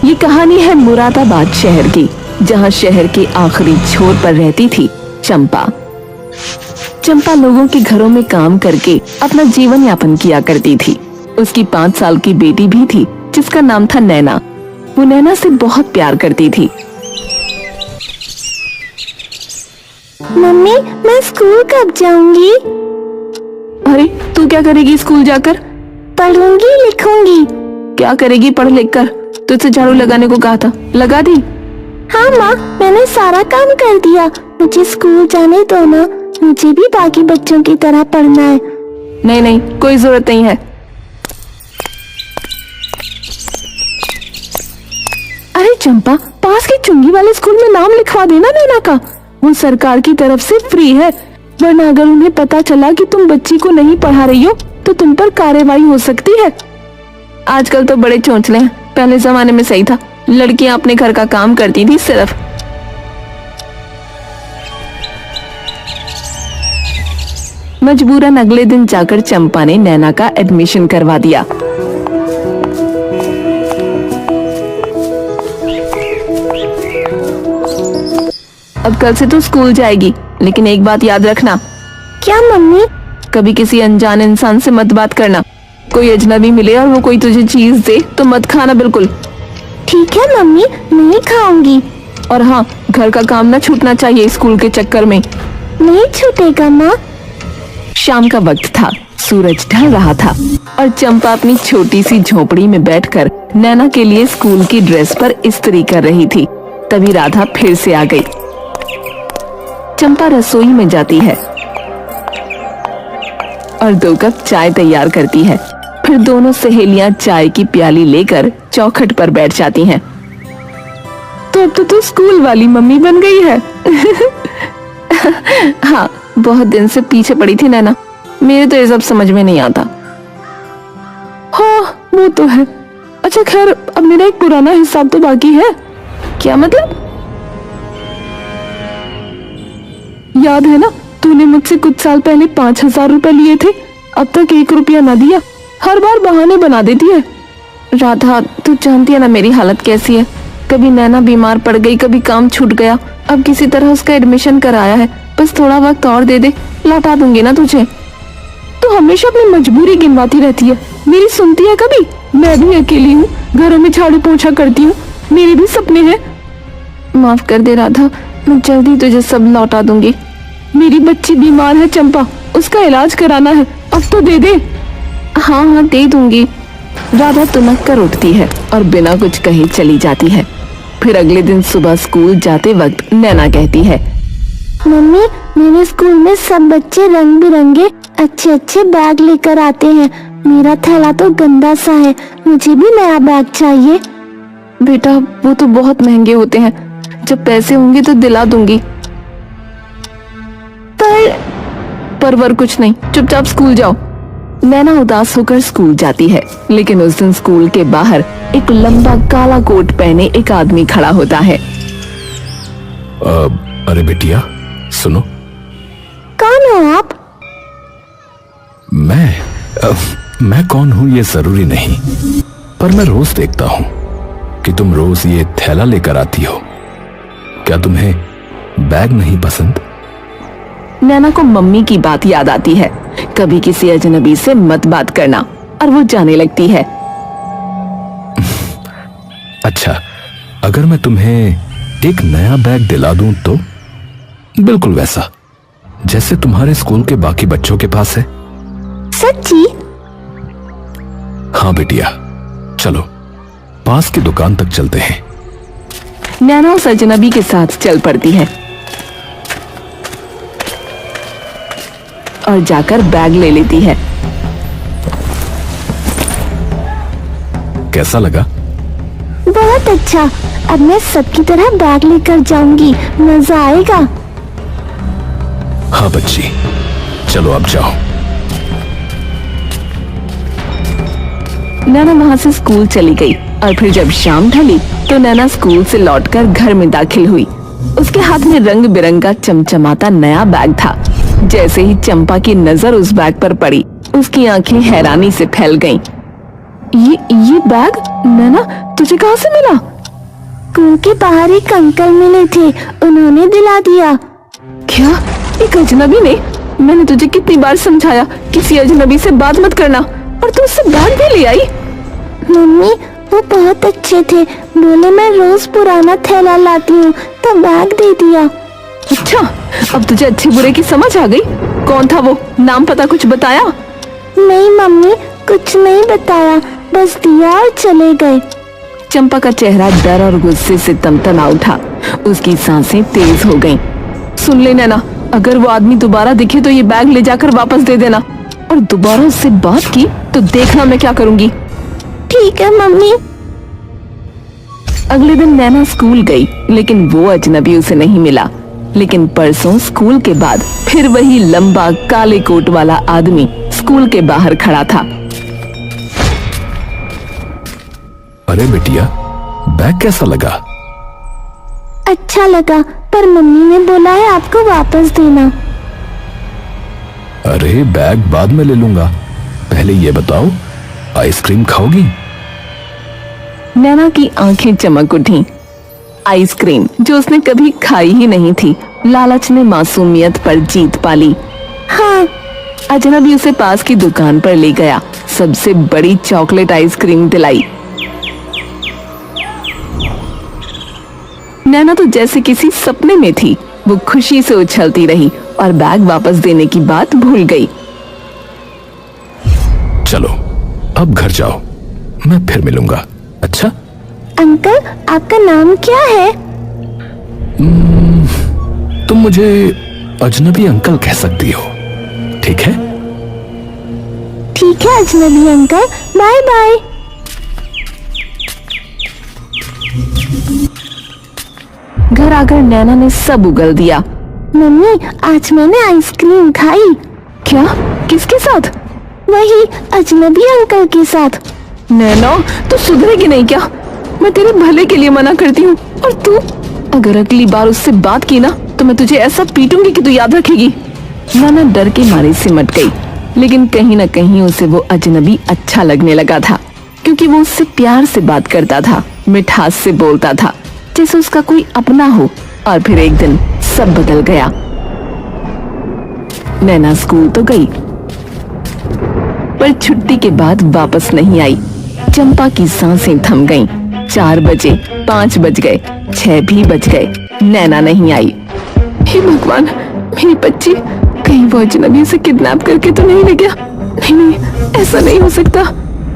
ये कहानी है मुरादाबाद शहर की, जहाँ शहर के आखिरी छोर पर रहती थी चंपा। चंपा लोगों के घरों में काम करके अपना जीवन यापन किया करती थी। उसकी 5 साल की बेटी भी थी जिसका नाम था नैना। वो नैना से बहुत प्यार करती थी। मम्मी, मैं स्कूल कब जाऊंगी? अरे तू क्या करेगी स्कूल जाकर? पढ़ूंगी लिखूंगी। क्या करेगी पढ़ लिख कर? तुझसे झाड़ू लगाने को कहा था, लगा दी? हाँ माँ, मैंने सारा काम कर दिया। मुझे स्कूल जाने दो ना, मुझे भी बाकी बच्चों की तरह पढ़ना है। नहीं नहीं, कोई जरूरत नहीं है। अरे चंपा, पास के चुंगी वाले स्कूल में नाम लिखवा देना नैना का। वो सरकार की तरफ से फ्री है, वरना अगर उन्हें पता चला कि तुम बच्ची को नहीं पढ़ा रही हो तो तुम पर कार्रवाई हो सकती है। आजकल तो बड़े चोंचले हैं, पहले जमाने में सही था, लड़कियां अपने घर का काम करती थी सिर्फ। मजबूरन अगले दिन जाकर चंपा ने नैना का एडमिशन करवा दिया। अब कल से तू स्कूल जाएगी, लेकिन एक बात याद रखना। क्या मम्मी? कभी किसी अनजान इंसान से मत बात करना। कोई अजनबी मिले और वो कोई तुझे चीज दे तो मत खाना बिल्कुल। ठीक है मम्मी, नहीं खाऊंगी। और हाँ, घर का काम ना छूटना चाहिए स्कूल के चक्कर में। नहीं छूटेगा माँ। शाम का वक्त था, सूरज ढल रहा था और चंपा अपनी छोटी सी झोपड़ी में बैठकर नैना के लिए स्कूल की ड्रेस पर इस्त्री कर रही थी। तभी राधा फिर से आ गई। चंपा रसोई में जाती है और 2 कप चाय तैयार करती है। फिर दोनों सहेलियां चाय की प्याली लेकर चौखट पर बैठ जाती हैं। तो अब तो तू स्कूल वाली मम्मी बन गई है। हाँ, बहुत दिन से पीछे पड़ी थी नैना, मेरे तो ये सब समझ में नहीं आता। हाँ वो तो है। अच्छा खैर, अब मेरा एक पुराना हिसाब तो बाकी है। क्या मतलब? याद है ना, तूने मुझसे कुछ साल पहले 5,000 रुपए लिए थे, अब तक 1 रुपया न दिया। हर बार बहाने बना देती है। राधा, तू जानती है ना मेरी हालत कैसी है। कभी नैना बीमार पड़ गई, कभी काम छूट गया, अब किसी तरह उसका एडमिशन कराया है। बस थोड़ा वक्त और दे दे, लौटा दूंगी ना तुझे। तू हमेशा अपनी मजबूरी गिनवाती रहती है, मेरी सुनती है कभी? मैं भी अकेली हूँ, घरों में झाड़ू पोछा करती हूँ, मेरे भी सपने हैं। माफ कर दे राधा, मैं जल्दी तुझे सब लौटा दूंगी। मेरी बच्ची बीमार है चंपा, उसका इलाज कराना है, अब तो दे दे। हाँ हाँ दे दूंगी। राधा तुनक कर उठती है और बिना कुछ कहे चली जाती है। फिर अगले दिन सुबह स्कूल जाते वक्त नैना कहती है, मम्मी, मेरे स्कूल में सब बच्चे रंग बिरंगे अच्छे अच्छे बैग लेकर आते हैं। मेरा थैला तो गंदा सा है, मुझे भी नया बैग चाहिए। बेटा वो तो बहुत महंगे होते हैं, जब पैसे होंगे तो दिला दूंगी। पर कुछ नहीं, चुपचाप स्कूल जाओ। नैना उदास होकर स्कूल जाती है, लेकिन उस दिन स्कूल के बाहर एक लंबा काला कोट पहने एक आदमी खड़ा होता है। अरे बेटिया सुनो। कौन हो आप? मैं कौन हूँ ये जरूरी नहीं, पर मैं रोज देखता हूँ कि तुम रोज ये थैला लेकर आती हो। क्या तुम्हें बैग नहीं पसंद? नैना को मम्मी की बात याद आती है, कभी किसी अजनबी से मत बात करना, और वो जाने लगती है। अच्छा, अगर मैं तुम्हें एक नया बैग दिला दूं तो? बिल्कुल वैसा जैसे तुम्हारे स्कूल के बाकी बच्चों के पास है। सच्ची? हाँ बेटिया, चलो पास की दुकान तक चलते हैं। नैना उस अजनबी के साथ चल पड़ती है और जाकर बैग ले लेती है। कैसा लगा? बहुत अच्छा, अब मैं सबकी तरह बैग लेकर जाऊंगी, मजा आएगा। हाँ बच्ची, चलो अब जाओ। नैना वहाँ से स्कूल चली गई और फिर जब शाम ढली तो नैना स्कूल से लौटकर घर में दाखिल हुई। उसके हाथ में रंग बिरंगा चमचमाता नया बैग था। जैसे ही चंपा की नजर उस बैग पर पड़ी, उसकी आंखें हैरानी से फैल गईं। ये बैग नैना तुझे कहाँ से मिला? स्कूल के बाहर एक अंकल मिले थे, उन्होंने दिला दिया। क्या? एक अजनबी ने? मैंने तुझे कितनी बार समझाया किसी अजनबी से बात मत करना, और तू उससे बैग भी ले आई। मम्मी वो बहुत अच्छे थे, बोले मैं रोज पुराना थैला लाती हूँ तो बैग दे दिया। अच्छा, अब तुझे अच्छे बुरे की समझ आ गई। कौन था वो? नाम पता कुछ बताया? नहीं मम्मी, कुछ नहीं बताया, बस दिया और चले गए। चंपा का चेहरा डर और गुस्से से तमतना उठा, उसकी सांसें तेज हो गईं। सुन ले नैना, अगर वो आदमी दोबारा दिखे तो ये बैग ले जाकर वापस दे देना, और दोबारा उससे बात की तो देखना मैं क्या करूंगी। ठीक है मम्मी। अगले दिन नैना स्कूल गई, लेकिन वो अजनबी उसे नहीं मिला। लेकिन परसों स्कूल के बाद फिर वही लंबा काले कोट वाला आदमी स्कूल के बाहर खड़ा था। अरे बिटिया, बैग कैसा लगा? अच्छा लगा, पर मम्मी ने बोला है आपको वापस देना। अरे बैग बाद में ले लूंगा, पहले ये बताओ आइसक्रीम खाओगी? नैना की आंखें चमक उठी। आइसक्रीम जो उसने कभी खाई ही नहीं थी, लालच ने मासूमियत पर जीत पाली। हाँ। अजनबी उसे पास की दुकान पर ले गया, सबसे बड़ी चॉकलेट आइसक्रीम दिलाई। नैना तो जैसे किसी सपने में थी, वो खुशी से उछलती रही और बैग वापस देने की बात भूल गई। चलो अब घर जाओ, मैं फिर मिलूंगा। अच्छा? अंकल आपका नाम क्या है? तुम मुझे अजनबी अंकल कह सकती हो, ठीक है? ठीक है अजनबी अंकल, बाय बाय। घर आकर नैना ने सब उगल दिया। मम्मी आज मैंने आइसक्रीम खाई। क्या? किसके साथ? वही अजनबी अंकल के साथ। नैना तू सुधरेगी नहीं क्या? मैं तेरे भले के लिए मना करती हूँ, और तू अगर अगली बार उससे बात की ना तो मैं तुझे ऐसा पीटूंगी कि तू याद रखेगी। नैना डर के मारे सिमट गई, लेकिन कहीं न कहीं उसे वो अजनबी अच्छा लगने लगा था, क्योंकि वो उससे प्यार से बात करता था, मिठास से बोलता था, जैसे उसका कोई अपना हो। और फिर एक दिन सब बदल गया। नैना स्कूल तो गई, पर छुट्टी के बाद वापस नहीं आई। चंपा की सांसें थम गईं। 4 बजे, 5 बज गए, 6 भी बज गए, नैना नहीं आई। हे भगवान, मेरी बच्ची कहीं वो अजनबी से किडनैप करके तो नहीं ले गया? नहीं, ऐसा नहीं हो सकता।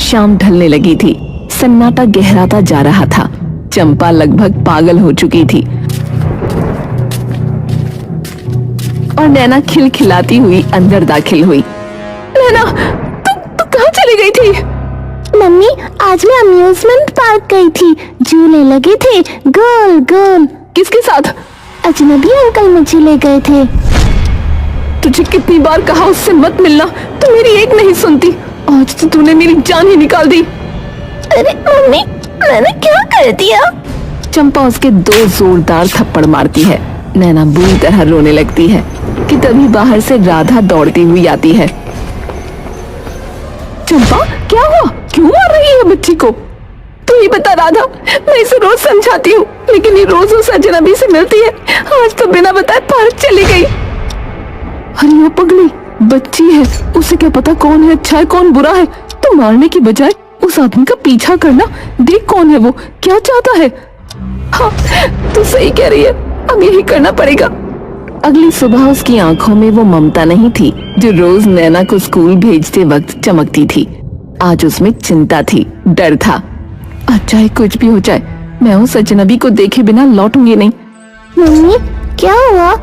शाम ढलने लगी थी, सन्नाटा गहराता जा रहा था। चंपा लगभग पागल हो चुकी थी, और नैना खिलखिलाती हुई अंदर दाखिल हुई। नैना, तू कहाँ चली गई थी? मम्मी आज मैं अम्यूजमेंट पार्क गई थी, झूले लगे थे गोल गोल। किसके साथ? अजनबी अंकल मुझे ले गए थे। तुझे कितनी बार कहा उससे मत मिलना, तू मेरी एक नहीं सुनती। आज तो तूने मेरी जान ही निकाल दी। अरे मम्मी मैंने क्या कर दिया? चंपा उसके 2 जोरदार थप्पड़ मारती है। नैना बुरी तरह रोने लगती है कि तभी बाहर से राधा दौड़ती हुई आती है। चंपा क्या हुआ? क्यों मार रही है बच्ची को? तू ही बता राधा, मैं इसे रोज समझाती हूँ, लेकिन ये रोज उस अजनबी से मिलती है। आज तो बिना बताए पार्क चली गई। अरे वो पगली बच्ची है, उसे क्या पता कौन है अच्छा है कौन बुरा है। तो मारने की बजाय उस आदमी का पीछा करना, देख कौन है वो, क्या चाहता है। हाँ तू सही कह रही है, अब यही करना पड़ेगा। अगली सुबह उसकी आंखों में वो ममता नहीं थी जो रोज नैना को स्कूल भेजते वक्त चमकती थी। आज उसमें चिंता थी, डर था। चाहे कुछ भी हो जाए, मैं उस अजनबी को देखे बिना लौटूंगी नहीं। मम्मी क्या हुआ?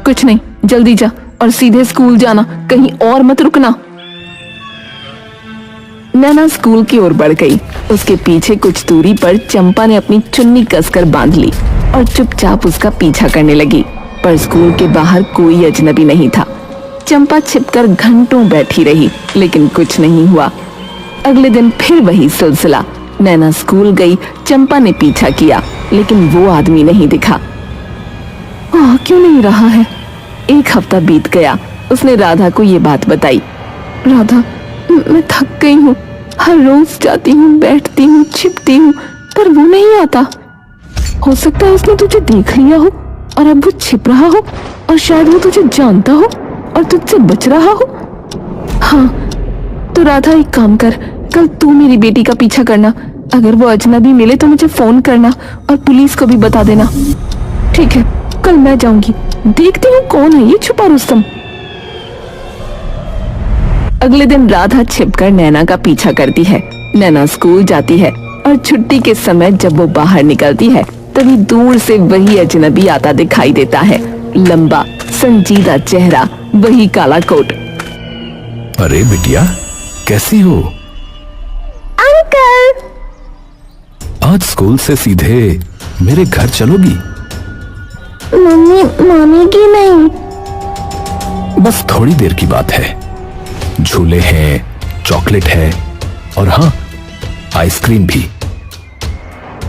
कुछ नहीं, जल्दी जा और सीधे स्कूल जाना, कहीं और मत रुकना। नैना स्कूल की ओर बढ़ गई। उसके पीछे कुछ दूरी पर चंपा ने अपनी चुन्नी कसकर बांध ली और चुपचाप उसका पीछा करने लगी। पर स्कूल के बाहर कोई अजनबी नहीं था। चंपा छिपकर घंटों बैठी रही, लेकिन कुछ नहीं हुआ। अगले दिन फिर वही सिलसिला। नैना स्कूल गई, चंपा ने पीछा किया, लेकिन वो आदमी नहीं दिखा। क्यों नहीं रहा है? 1 हफ्ता बीत गया। उसने राधा को ये बात बताई। राधा, मैं थक गई हूँ, हर रोज जाती हूँ, बैठती हूँ, छिपती हूँ, पर वो नहीं आता। हो सकता है उसने तुझे देख लिया हो और अब वो छिप रहा हो, और शायद वो तुझे जानता हो और तुझसे बच रहा हो। हाँ, तो राधा एक काम कर, कल तू मेरी बेटी का पीछा करना। अगर वो अजनबी मिले तो मुझे फोन करना और पुलिस को भी बता देना। ठीक है, कल मैं जाऊंगी, देखती हूँ कौन है ये छुपा रुस्तम। अगले दिन राधा छिपकर नैना का पीछा करती है। नैना स्कूल जाती है और छुट्टी के समय जब वो बाहर निकलती है तभी दूर से वही अजनबी आता दिखाई देता है। लंबा संजीदा चेहरा, वही काला कोट। अरे बिटिया, कैसी हो? अंकल, आज स्कूल से सीधे मेरे घर चलोगी? मम्मी मानेगी नहीं। बस थोड़ी देर की बात है। झूले हैं, चॉकलेट है और हाँ, आइसक्रीम भी।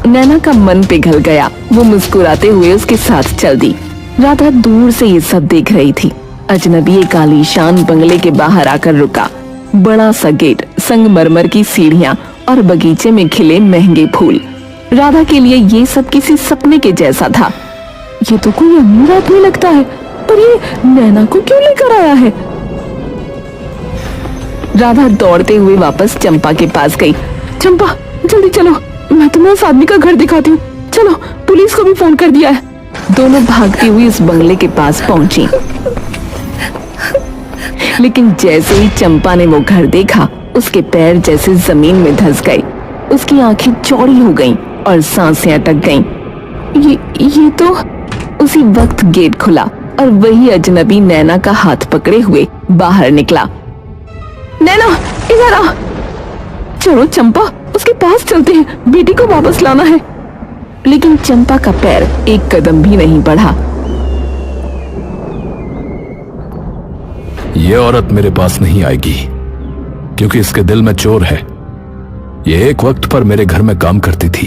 नैना का मन पिघल गया। वो मुस्कुराते हुए उसके साथ चल दी। राधा दूर से ये सब देख रही थी। अजनबी एक आलीशान बंगले के बाहर आकर रुका। बड़ा सा गेट, संगमरमर की सीढ़ियां और बगीचे में खिले महंगे फूल। राधा के लिए ये सब किसी सपने के जैसा था। ये तो कोई अमीर आदमी लगता है, पर ये नैना को क्यों लेकर आया है? राधा दौड़ते हुए वापस चंपा के पास गई। चंपा, जल्दी चलो, मैं तुम्हें उस आदमी का घर दिखाती हूँ। चलो, पुलिस को भी फोन कर दिया है। दोनों भागती हुई उस बंगले के पास पहुंची। लेकिन जैसे ही चंपा ने वो घर देखा, उसके पैर जैसे जमीन में धंस गए। उसकी आंखें चौड़ी हो गईं और सांसें अटक गईं। ये तो उसी वक्त गेट खुला और वही अजनबी नैना का हाथ पकड़े हुए बाहर निकला। नैना, इधर आ। चलो चंपा, उसके पास चलते हैं, बेटी को वापस लाना है। लेकिन चंपा का पैर एक कदम भी नहीं बढ़ा। ये औरत मेरे पास नहीं आएगी, क्योंकि इसके दिल में चोर है। ये एक वक्त पर मेरे घर में काम करती थी।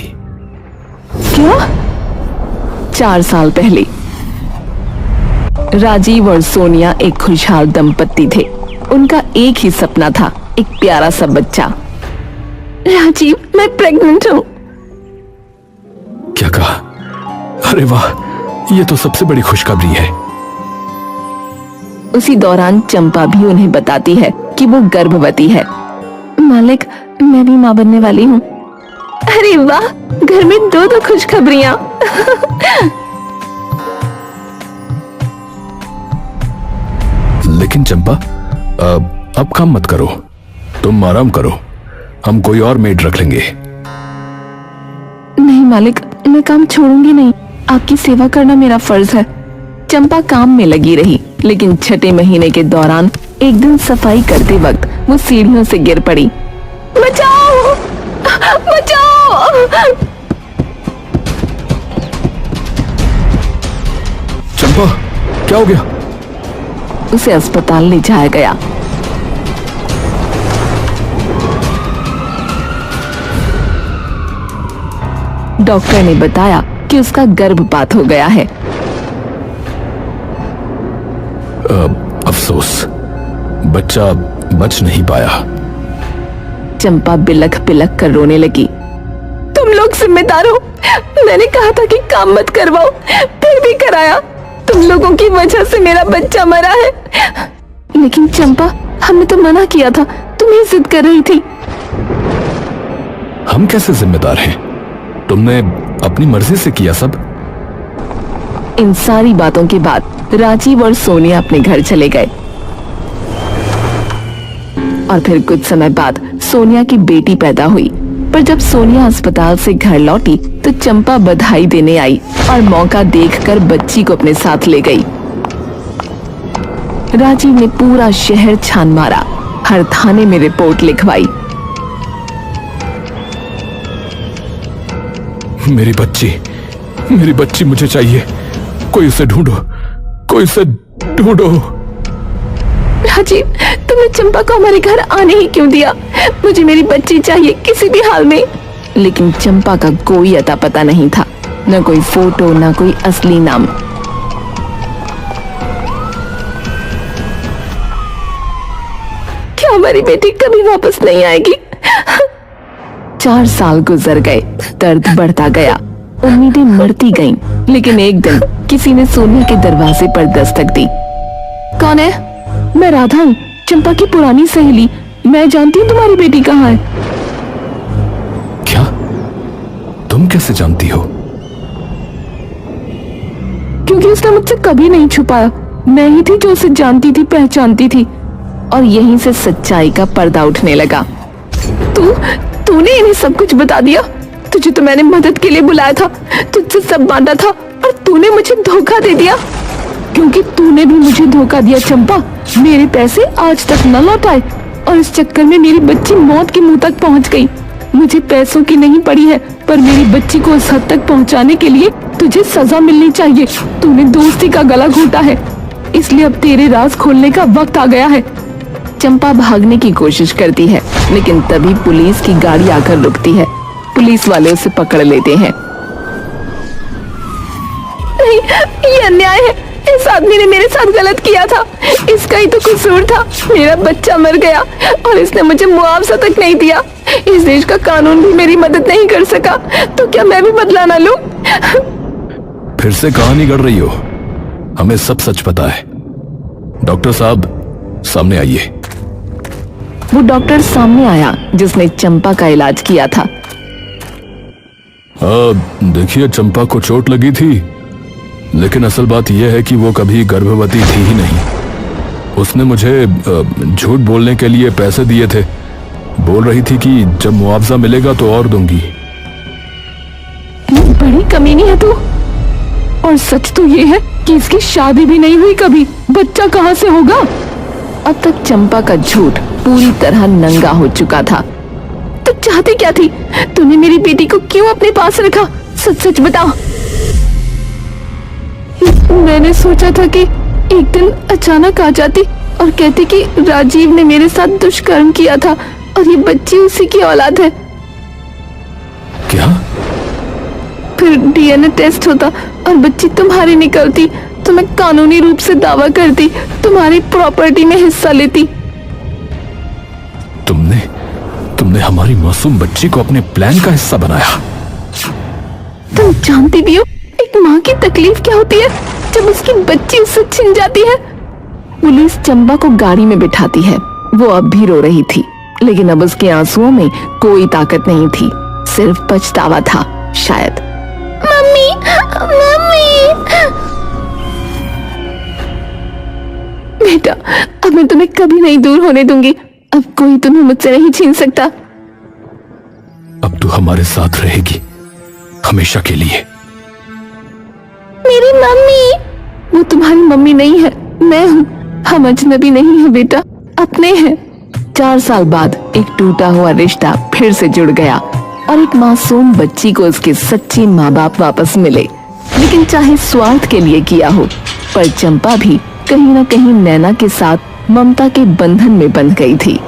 क्या? 4 साल पहले राजीव और सोनिया एक खुशहाल दंपत्ति थे। उनका एक ही सपना था, एक प्यारा सा बच्चा। राजीव, मैं प्रेग्नेंट हूँ। क्या कहा? अरे वाह, ये तो सबसे बड़ी खुशखबरी है। उसी दौरान चंपा भी उन्हें बताती है कि वो गर्भवती है। मालिक, मैं भी मां बनने वाली हूँ। अरे वाह, घर में दो खुशखबरियां। लेकिन चंपा, अब काम मत करो, तुम आराम करो, हम कोई और मेड रख लेंगे। नहीं मालिक, मैं काम छोड़ूंगी नहीं। आपकी सेवा करना मेरा फर्ज है। चंपा काम में लगी रही, लेकिन छठे महीने के दौरान एक दिन सफाई करते वक्त वो सीढ़ियों से गिर पड़ी। बचाओ! बचाओ! चंपा, क्या हो गया? उसे अस्पताल ले जाया गया। डॉक्टर ने बताया कि उसका गर्भपात हो गया है। अफसोस, बच्चा बच नहीं पाया। चंपा बिलख बिलख कर रोने लगी। तुम लोग जिम्मेदार हो। मैंने कहा था कि काम मत करवाओ, फिर भी कराया। तुम लोगों की वजह से मेरा बच्चा मरा है। लेकिन चंपा, हमने तो मना किया था, तुम ही जिद कर रही थी। हम कैसे जिम्मेदार हैं? तुमने अपनी मर्जी से किया सब। इन सारी बातों के बाद राजीव और सोनिया अपने घर चले गए। और फिर कुछ समय बाद सोनिया की बेटी पैदा हुई। पर जब सोनिया अस्पताल से घर लौटी तो चंपा बधाई देने आई और मौका देखकर बच्ची को अपने साथ ले गई। राजीव ने पूरा शहर छान मारा, हर थाने में रिपोर्ट लिखवाई। मेरी बच्ची मुझे चाहिए। कोई उसे ढूंढो, कोई उसे ढूंढो। राजीव, तुमने चंपा को हमारे घर आने ही क्यों दिया? मुझे मेरी बच्ची चाहिए किसी भी हाल में। लेकिन चंपा का कोई अता पता नहीं था, न कोई फोटो, न कोई असली नाम। क्या हमारी बेटी कभी वापस नहीं आएगी? 4 साल गुजर गए, दर्द बढ़ता गया। उम्मीदें मरती गईं, लेकिन एक दिन किसी ने सोनिया के दरवाजे पर दस्तक दी। कौन है? मैं राधा हूँ, चंपा की पुरानी सहेली। मैं जानती हूँ तुम्हारी बेटी कहाँ है। क्या? तुम कैसे जानती हो? क्योंकि उसने मुझसे कभी नहीं छुपाया। मैं ही थी जो उसे जानती थी, पहचानती थी। और यहीं से सच्चाई का पर्दा उठने लगा। तूने इन्हें सब कुछ बता दिया? तुझे तो मैंने मदद के लिए बुलाया था, तुझसे सब बांटा था, और तूने मुझे धोखा दे दिया। क्योंकि तूने भी मुझे धोखा दिया चंपा। मेरे पैसे आज तक न लौटाए और इस चक्कर में मेरी बच्ची मौत के मुंह तक पहुंच गई। मुझे पैसों की नहीं पड़ी है, पर मेरी बच्ची को उस हद तक पहुंचाने के लिए तुझे सजा मिलनी चाहिए। तूने दोस्ती का गला घोटा है, इसलिए अब तेरे राज खोलने का वक्त आ गया है। चंपा भागने की कोशिश करती है, लेकिन तभी पुलिस की गाड़ी आकर रुकती है। पुलिस वाले उसे पकड़ लेते हैं। नहीं, ये अन्याय है। इस आदमी ने मेरे साथ गलत किया था, इसका ही तो कसूर था। मेरा बच्चा मर गया और इसने मुझे मुआवजा तक नहीं दिया। इस देश का कानून भी मेरी मदद नहीं कर सका, तो क्या मैं भी बदला ना लूं? फिर से कहानी गढ़ रही हो। हमें सब सच पता है। डॉक्टर साहब, सामने आइए। वो डॉक्टर सामने आया जिसने चंपा का इलाज किया था। देखिए, चंपा को चोट लगी थी, लेकिन असल बात यह है कि वो कभी गर्भवती थी ही नहीं। उसने मुझे झूठ बोलने के लिए पैसे दिए थे। बोल रही थी कि जब मुआवजा मिलेगा तो और दूंगी। बड़ी कमीनी है तू। और सच तो ये है कि इसकी शादी भी नहीं हुई कभी। बच्चा कहाँ से होगा? अब तक चंपा का झूठ पूरी तरह नंगा हो चुका था। तो चाहती क्या थी? तूने मेरी बेटी को क्यों अपने पास रखा? सच सच बता। मैंने सोचा था कि एक दिन अचानक आ जाती और कहती कि राजीव ने मेरे साथ दुष्कर्म किया था और ये बच्ची उसी की औलाद है। क्या? फिर डीएनए टेस्ट होता और बच्ची तुम्हारी निकलती तो मैं कानूनी रूप से दावा करती, तुम्हारी प्रॉपर्टी में हिस्सा लेती। तुमने हमारी मासूम बच्ची को अपने प्लान का हिस्सा बनाया। तुम जानती भी हो एक माँ की तकलीफ क्या होती है जब उसकी बच्ची उससे छिन जाती है। पुलिस चंपा को गाड़ी में बिठाती है। वो अब भी रो रही थी, लेकिन अब उसके आंसुओं में कोई ताकत नहीं थी, सिर्फ पछतावा था शायद। Mummy, mummy. बेटा, अब मैं तुम्हें कभी नहीं दूर होने दूंगी। अब कोई तुम्हें मुझसे नहीं छीन सकता। अब तू हमारे साथ रहेगी, हमेशा के लिए। मेरी मम्मी। वो तुम्हारी मम्मी नहीं है, मैं हूँ। हम अजनबी नहीं है बेटा, अपने हैं। 4 साल बाद एक टूटा हुआ रिश्ता फिर से जुड़ गया और एक मासूम बच्ची को उसके सच्चे माँ बाप वापस मिले। लेकिन चाहे स्वार्थ के लिए किया हो, पर चंपा भी कहीं न कहीं नैना के साथ ममता के बंधन में बंध गई थी।